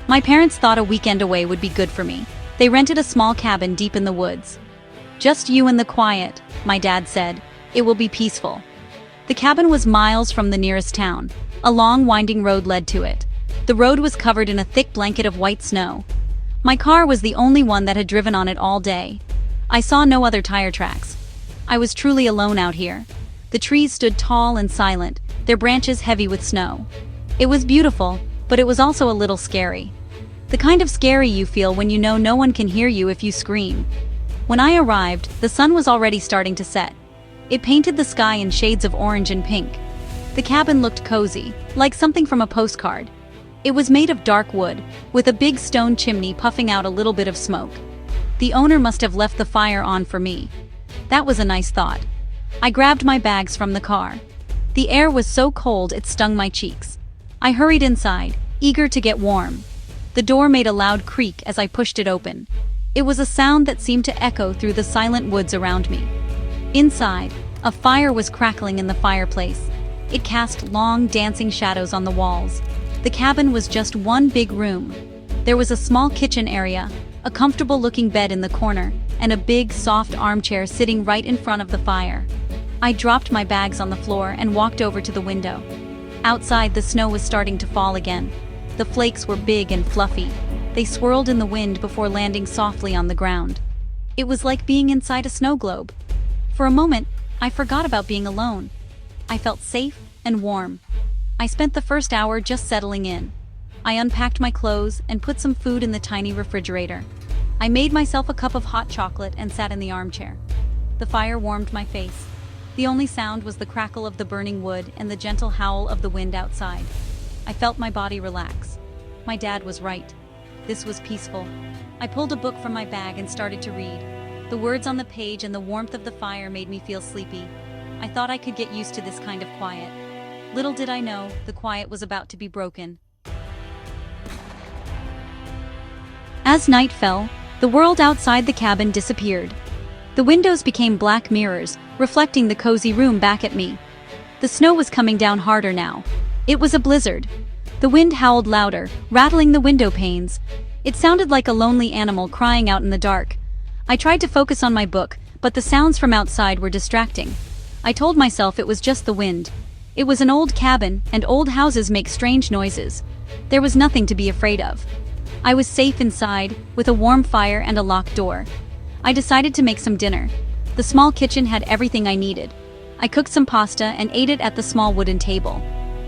My parents thought a weekend away would be good for me. They rented a small cabin deep in the woods. "Just you and the quiet," my dad said. "It will be peaceful." The cabin was miles from the nearest town. A long, winding road led to it. The road was covered in a thick blanket of white snow. My car was the only one that had driven on it all day. I saw no other tire tracks. I was truly alone out here. The trees stood tall and silent, their branches heavy with snow. It was beautiful, but it was also a little scary. The kind of scary you feel when you know no one can hear you if you scream. When I arrived, the sun was already starting to set. It painted the sky in shades of orange and pink. The cabin looked cozy, like something from a postcard. It was made of dark wood, with a big stone chimney puffing out a little bit of smoke. The owner must have left the fire on for me. That was a nice thought. I grabbed my bags from the car. The air was so cold it stung my cheeks. I hurried inside, eager to get warm. The door made a loud creak as I pushed it open. It was a sound that seemed to echo through the silent woods around me. Inside, a fire was crackling in the fireplace. It cast long, dancing shadows on the walls. The cabin was just one big room. There was a small kitchen area, a comfortable-looking bed in the corner, and a big, soft armchair sitting right in front of the fire. I dropped my bags on the floor and walked over to the window. Outside, the snow was starting to fall again. The flakes were big and fluffy. They swirled in the wind before landing softly on the ground. It was like being inside a snow globe. For a moment, I forgot about being alone. I felt safe and warm. I spent the first hour just settling in. I unpacked my clothes and put some food in the tiny refrigerator. I made myself a cup of hot chocolate and sat in the armchair. The fire warmed my face. The only sound was the crackle of the burning wood and the gentle howl of the wind outside. I felt my body relax. My dad was right. This was peaceful. I pulled a book from my bag and started to read. The words on the page and the warmth of the fire made me feel sleepy. I thought I could get used to this kind of quiet. Little did I know, the quiet was about to be broken. As night fell, the world outside the cabin disappeared. The windows became black mirrors, reflecting the cozy room back at me. The snow was coming down harder now. It was a blizzard. The wind howled louder, rattling the window panes. It sounded like a lonely animal crying out in the dark. I tried to focus on my book, but the sounds from outside were distracting. I told myself it was just the wind. It was an old cabin, and old houses make strange noises. There was nothing to be afraid of. I was safe inside, with a warm fire and a locked door. I decided to make some dinner. The small kitchen had everything I needed. I cooked some pasta and ate it at the small wooden table.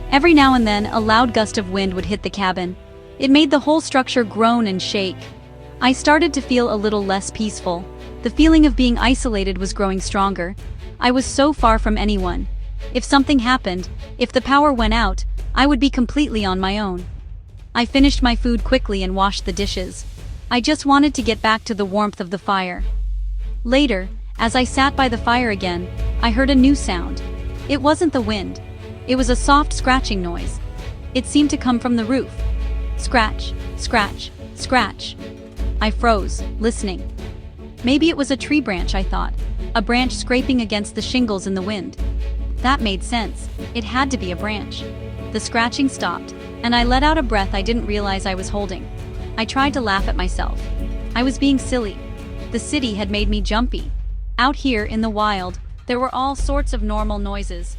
Every now and then, a loud gust of wind would hit the cabin. It made the whole structure groan and shake. I started to feel a little less peaceful. The feeling of being isolated was growing stronger. I was so far from anyone. If something happened, if the power went out, I would be completely on my own. I finished my food quickly and washed the dishes. I just wanted to get back to the warmth of the fire. Later, as I sat by the fire again, I heard a new sound. It wasn't the wind. It was a soft scratching noise. It seemed to come from the roof. Scratch, scratch, scratch. I froze, listening. Maybe it was a tree branch, I thought. A branch scraping against the shingles in the wind. That made sense. It had to be a branch. The scratching stopped, and I let out a breath I didn't realize I was holding. I tried to laugh at myself. I was being silly. The city had made me jumpy. Out here in the wild, there were all sorts of normal noises.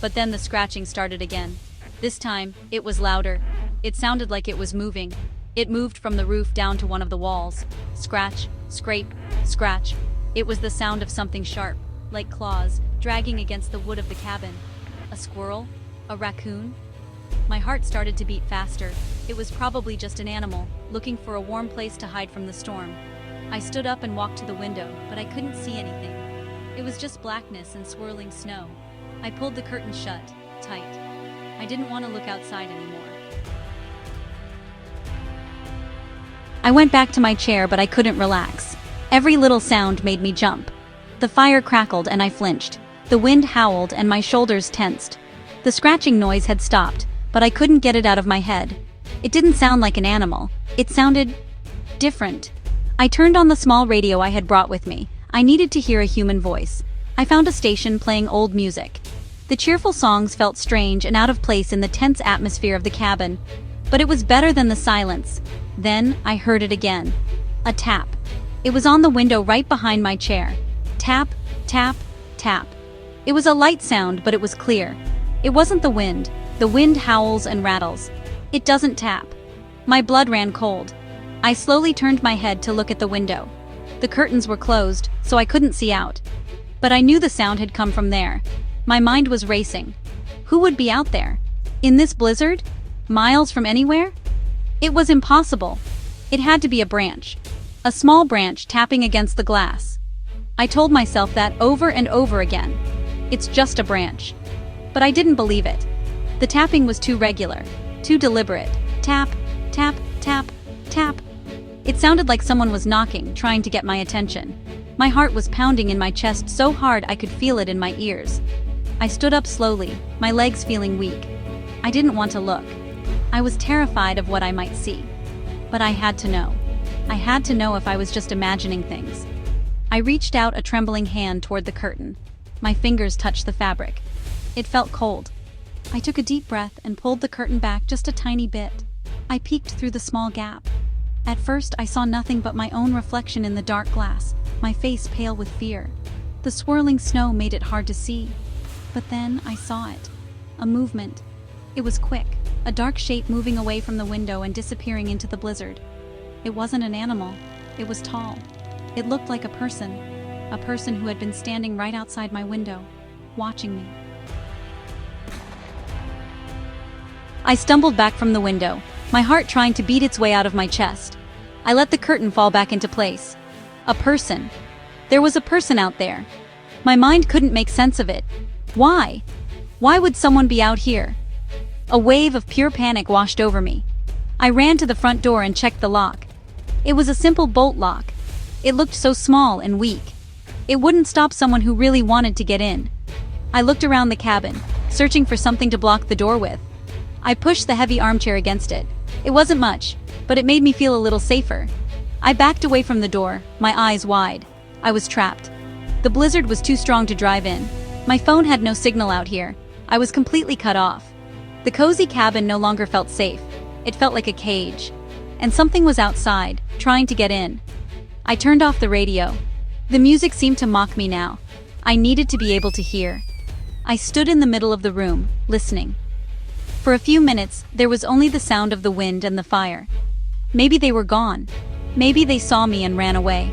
But then the scratching started again. This time, it was louder. It sounded like it was moving. It moved from the roof down to one of the walls. Scratch, scrape, scratch. It was the sound of something sharp, like claws, dragging against the wood of the cabin. A squirrel? A raccoon? My heart started to beat faster. It was probably just an animal, looking for a warm place to hide from the storm. I stood up and walked to the window, but I couldn't see anything. It was just blackness and swirling snow. I pulled the curtain shut, tight. I didn't want to look outside anymore. I went back to my chair, but I couldn't relax. Every little sound made me jump. The fire crackled and I flinched. The wind howled and my shoulders tensed. The scratching noise had stopped, but I couldn't get it out of my head. It didn't sound like an animal. It sounded different. I turned on the small radio I had brought with me. I needed to hear a human voice. I found a station playing old music. The cheerful songs felt strange and out of place in the tense atmosphere of the cabin. But it was better than the silence. Then I heard it again. A tap. It was on the window right behind my chair. Tap, tap, tap. It was a light sound, but it was clear. It wasn't the wind. The wind howls and rattles. It doesn't tap. My blood ran cold. I slowly turned my head to look at the window. The curtains were closed, so I couldn't see out. But I knew the sound had come from there. My mind was racing. Who would be out there? In this blizzard? Miles from anywhere? It was impossible. It had to be a branch. A small branch tapping against the glass. I told myself that over and over again. It's just a branch. But I didn't believe it. The tapping was too regular, too deliberate. Tap, tap, tap, tap. It sounded like someone was knocking, trying to get my attention. My heart was pounding in my chest so hard I could feel it in my ears. I stood up slowly, my legs feeling weak. I didn't want to look. I was terrified of what I might see. But I had to know. I had to know if I was just imagining things. I reached out a trembling hand toward the curtain. My fingers touched the fabric. It felt cold. I took a deep breath and pulled the curtain back just a tiny bit. I peeked through the small gap. At first, I saw nothing but my own reflection in the dark glass, my face pale with fear. The swirling snow made it hard to see. But then I saw it. A movement. It was quick, a dark shape moving away from the window and disappearing into the blizzard. It wasn't an animal. It was tall. It looked like a person who had been standing right outside my window, watching me. I stumbled back from the window, my heart trying to beat its way out of my chest. I let the curtain fall back into place. A person. There was a person out there. My mind couldn't make sense of it. Why? Why would someone be out here? A wave of pure panic washed over me. I ran to the front door and checked the lock. It was a simple bolt lock. It looked so small and weak. It wouldn't stop someone who really wanted to get in. I looked around the cabin, searching for something to block the door with. I pushed the heavy armchair against it. It wasn't much, but it made me feel a little safer. I backed away from the door, my eyes wide. I was trapped. The blizzard was too strong to drive in. My phone had no signal out here. I was completely cut off. The cozy cabin no longer felt safe. It felt like a cage. And something was outside, trying to get in. I turned off the radio. The music seemed to mock me now. I needed to be able to hear. I stood in the middle of the room, listening. For a few minutes, there was only the sound of the wind and the fire. Maybe they were gone. Maybe they saw me and ran away.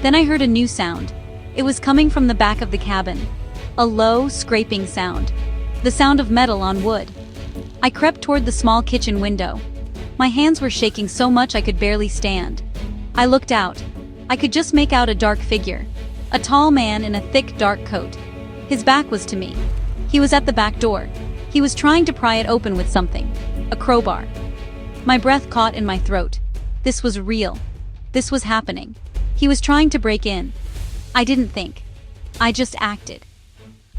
Then I heard a new sound. It was coming from the back of the cabin. A low, scraping sound. The sound of metal on wood. I crept toward the small kitchen window. My hands were shaking so much I could barely stand. I looked out. I could just make out a dark figure. A tall man in a thick, dark coat. His back was to me. He was at the back door. He was trying to pry it open with something. A crowbar. My breath caught in my throat. This was real. This was happening. He was trying to break in. I didn't think. I just acted.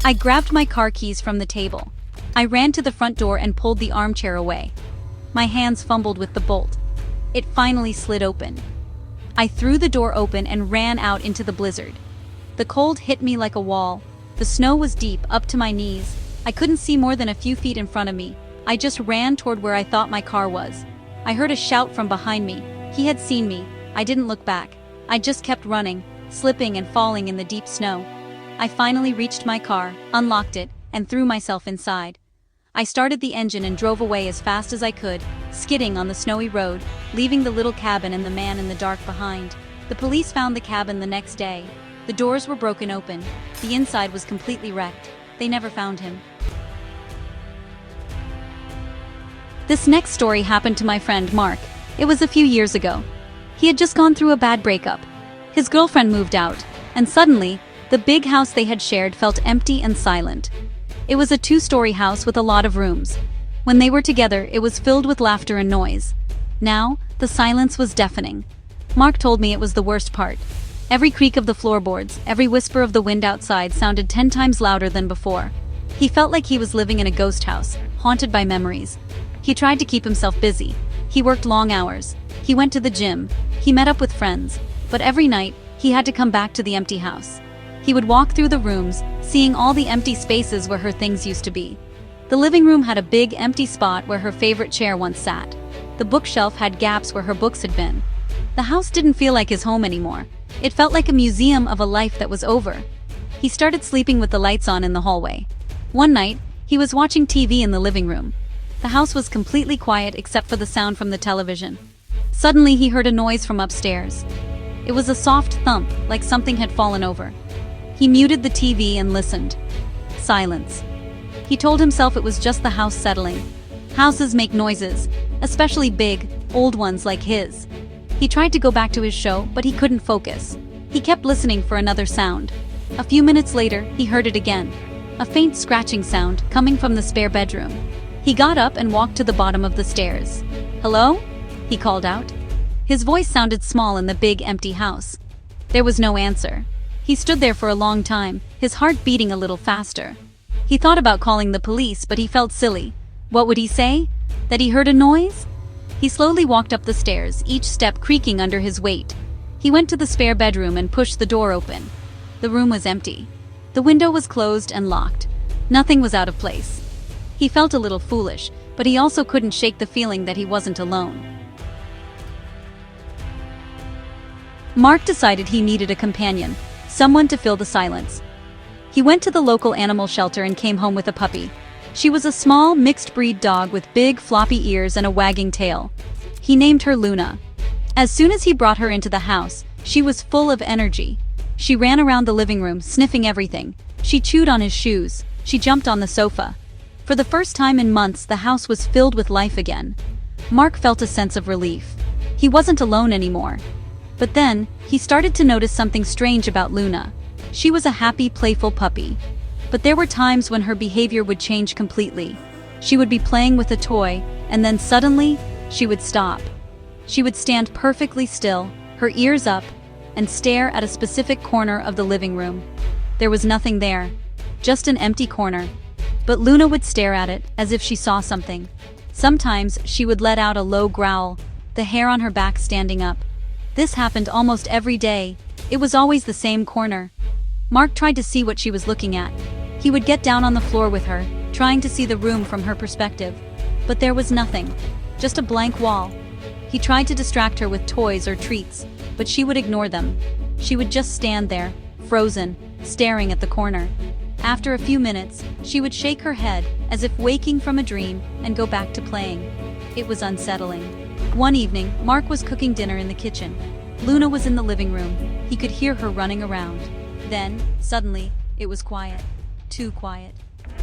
I grabbed my car keys from the table. I ran to the front door and pulled the armchair away. My hands fumbled with the bolt. It finally slid open. I threw the door open and ran out into the blizzard. The cold hit me like a wall. The snow was deep, up to my knees. I couldn't see more than a few feet in front of me. I just ran toward where I thought my car was. I heard a shout from behind me. He had seen me. I didn't look back. I just kept running, slipping and falling in the deep snow. I finally reached my car, unlocked it, and threw myself inside. I started the engine and drove away as fast as I could, skidding on the snowy road, leaving the little cabin and the man in the dark behind. The police found the cabin the next day. The doors were broken open. The inside was completely wrecked. They never found him. This next story happened to my friend Mark. It was a few years ago. He had just gone through a bad breakup. His girlfriend moved out, and suddenly, the big house they had shared felt empty and silent. It was a two-story house with a lot of rooms. When they were together, it was filled with laughter and noise. Now, the silence was deafening. Mark told me it was the worst part. Every creak of the floorboards, every whisper of the wind outside sounded 10 times louder than before. He felt like he was living in a ghost house, haunted by memories. He tried to keep himself busy. He worked long hours. He went to the gym. He met up with friends. But every night, he had to come back to the empty house. He would walk through the rooms, seeing all the empty spaces where her things used to be. The living room had a big empty spot where her favorite chair once sat. The bookshelf had gaps where her books had been. The house didn't feel like his home anymore. It felt like a museum of a life that was over. He started sleeping with the lights on in the hallway. One night, he was watching TV in the living room. The house was completely quiet except for the sound from the television. Suddenly, he heard a noise from upstairs. It was a soft thump, like something had fallen over. He muted the TV and listened. Silence. He told himself it was just the house settling. Houses make noises, especially big, old ones like his. He tried to go back to his show, but he couldn't focus. He kept listening for another sound. A few minutes later, he heard it again. A faint scratching sound coming from the spare bedroom. He got up and walked to the bottom of the stairs. "Hello?" he called out. His voice sounded small in the big, empty house. There was no answer. He stood there for a long time, his heart beating a little faster. He thought about calling the police, but he felt silly. What would he say? That he heard a noise? He slowly walked up the stairs, each step creaking under his weight. He went to the spare bedroom and pushed the door open. The room was empty. The window was closed and locked. Nothing was out of place. He felt a little foolish, but he also couldn't shake the feeling that he wasn't alone. Mark decided he needed a companion, someone to fill the silence. He went to the local animal shelter and came home with a puppy. She was a small, mixed-breed dog with big, floppy ears and a wagging tail. He named her Luna. As soon as he brought her into the house, she was full of energy. She ran around the living room, sniffing everything. She chewed on his shoes. She jumped on the sofa. For the first time in months, the house was filled with life again. Mark felt a sense of relief. He wasn't alone anymore. But then, he started to notice something strange about Luna. She was a happy, playful puppy. But there were times when her behavior would change completely. She would be playing with a toy, and then suddenly, she would stop. She would stand perfectly still, her ears up, and stare at a specific corner of the living room. There was nothing there, just an empty corner. But Luna would stare at it, as if she saw something. Sometimes, she would let out a low growl, the hair on her back standing up. This happened almost every day. It was always the same corner. Mark tried to see what she was looking at. He would get down on the floor with her, trying to see the room from her perspective. But there was nothing, just a blank wall. He tried to distract her with toys or treats, but she would ignore them. She would just stand there, frozen, staring at the corner. After a few minutes, she would shake her head, as if waking from a dream, and go back to playing. It was unsettling. One evening, Mark was cooking dinner in the kitchen. Luna was in the living room. He could hear her running around. Then, suddenly, it was quiet. Too quiet.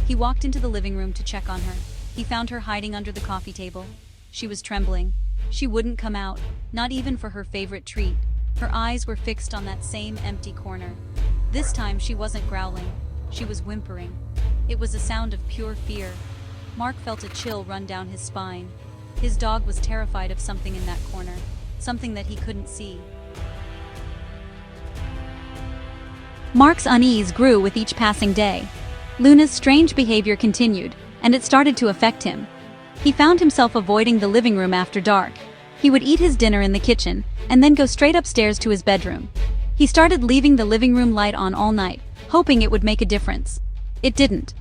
He walked into the living room to check on her. He found her hiding under the coffee table. She was trembling. She wouldn't come out, not even for her favorite treat. Her eyes were fixed on that same empty corner. This time she wasn't growling. She was whimpering. It was a sound of pure fear. Mark felt a chill run down his spine. His dog was terrified of something in that corner, something that he couldn't see. Mark's unease grew with each passing day. Luna's strange behavior continued, and it started to affect him. He found himself avoiding the living room after dark. He would eat his dinner in the kitchen, and then go straight upstairs to his bedroom. He started leaving the living room light on all night, hoping it would make a difference. It didn't.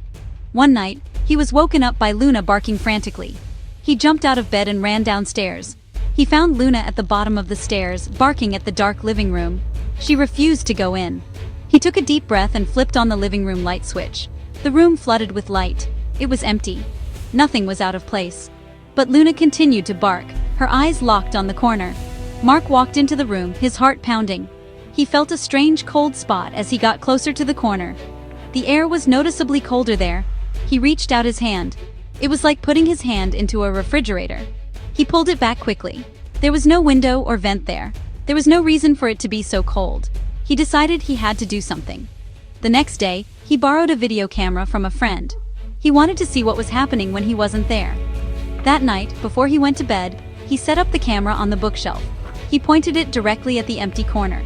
One night, he was woken up by Luna barking frantically. He jumped out of bed and ran downstairs. He found Luna at the bottom of the stairs, barking at the dark living room. She refused to go in. He took a deep breath and flipped on the living room light switch. The room flooded with light. It was empty. Nothing was out of place. But Luna continued to bark, her eyes locked on the corner. Mark walked into the room, his heart pounding. He felt a strange cold spot as he got closer to the corner. The air was noticeably colder there. He reached out his hand. It was like putting his hand into a refrigerator. He pulled it back quickly. There was no window or vent there. There was no reason for it to be so cold. He decided he had to do something. The next day, he borrowed a video camera from a friend. He wanted to see what was happening when he wasn't there. That night, before he went to bed, he set up the camera on the bookshelf. He pointed it directly at the empty corner.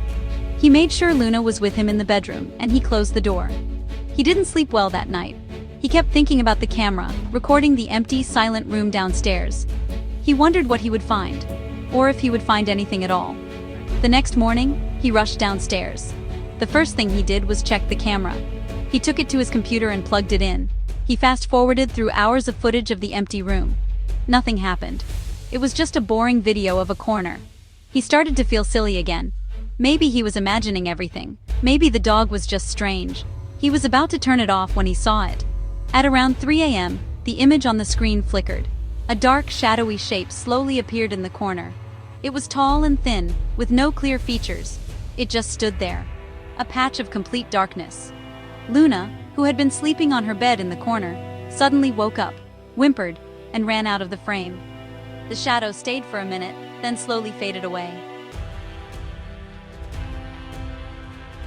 He made sure Luna was with him in the bedroom, and he closed the door. He didn't sleep well that night. He kept thinking about the camera, recording the empty, silent room downstairs. He wondered what he would find, or if he would find anything at all. The next morning, he rushed downstairs. The first thing he did was check the camera. He took it to his computer and plugged it in. He fast-forwarded through hours of footage of the empty room. Nothing happened. It was just a boring video of a corner. He started to feel silly again. Maybe he was imagining everything. Maybe the dog was just strange. He was about to turn it off when he saw it. At around 3 a.m., the image on the screen flickered. A dark, shadowy shape slowly appeared in the corner. It was tall and thin, with no clear features. It just stood there. A patch of complete darkness. Luna, who had been sleeping on her bed in the corner, suddenly woke up, whimpered, and ran out of the frame. The shadow stayed for a minute, then slowly faded away.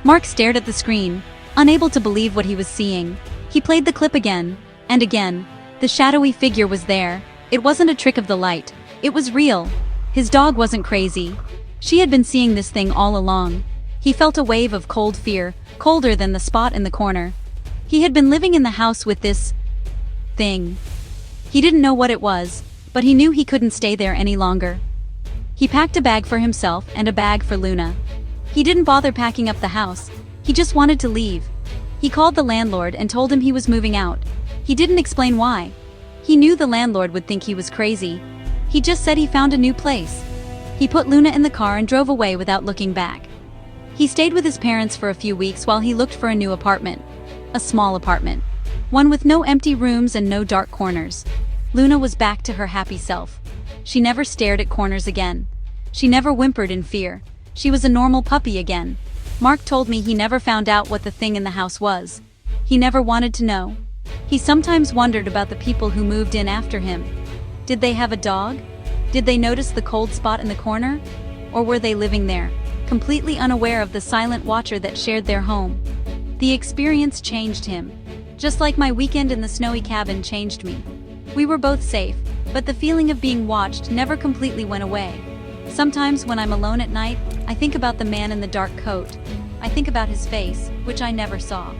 Mark stared at the screen, unable to believe what he was seeing. He played the clip again, and again. The shadowy figure was there. It wasn't a trick of the light. It was real. His dog wasn't crazy. She had been seeing this thing all along. He felt a wave of cold fear, colder than the spot in the corner. He had been living in the house with this thing. He didn't know what it was, but he knew he couldn't stay there any longer. He packed a bag for himself and a bag for Luna. He didn't bother packing up the house. He just wanted to leave. He called the landlord and told him he was moving out. He didn't explain why. He knew the landlord would think he was crazy. He just said he found a new place. He put Luna in the car and drove away without looking back. He stayed with his parents for a few weeks while he looked for a new apartment. A small apartment. One with no empty rooms and no dark corners. Luna was back to her happy self. She never stared at corners again. She never whimpered in fear. She was a normal puppy again. Mark told me he never found out what the thing in the house was. He never wanted to know. He sometimes wondered about the people who moved in after him. Did they have a dog? Did they notice the cold spot in the corner? Or were they living there, completely unaware of the silent watcher that shared their home? The experience changed him, just like my weekend in the snowy cabin changed me. We were both safe, but the feeling of being watched never completely went away. Sometimes when I'm alone at night, I think about the man in the dark coat. I think about his face, which I never saw.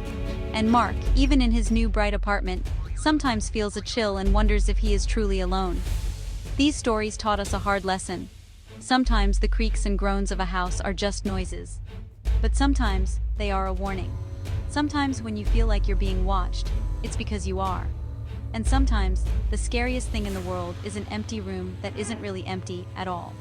And Mark, even in his new bright apartment, sometimes feels a chill and wonders if he is truly alone. These stories taught us a hard lesson. Sometimes the creaks and groans of a house are just noises. But sometimes they are a warning. Sometimes when you feel like you're being watched, it's because you are. And sometimes the scariest thing in the world is an empty room that isn't really empty at all.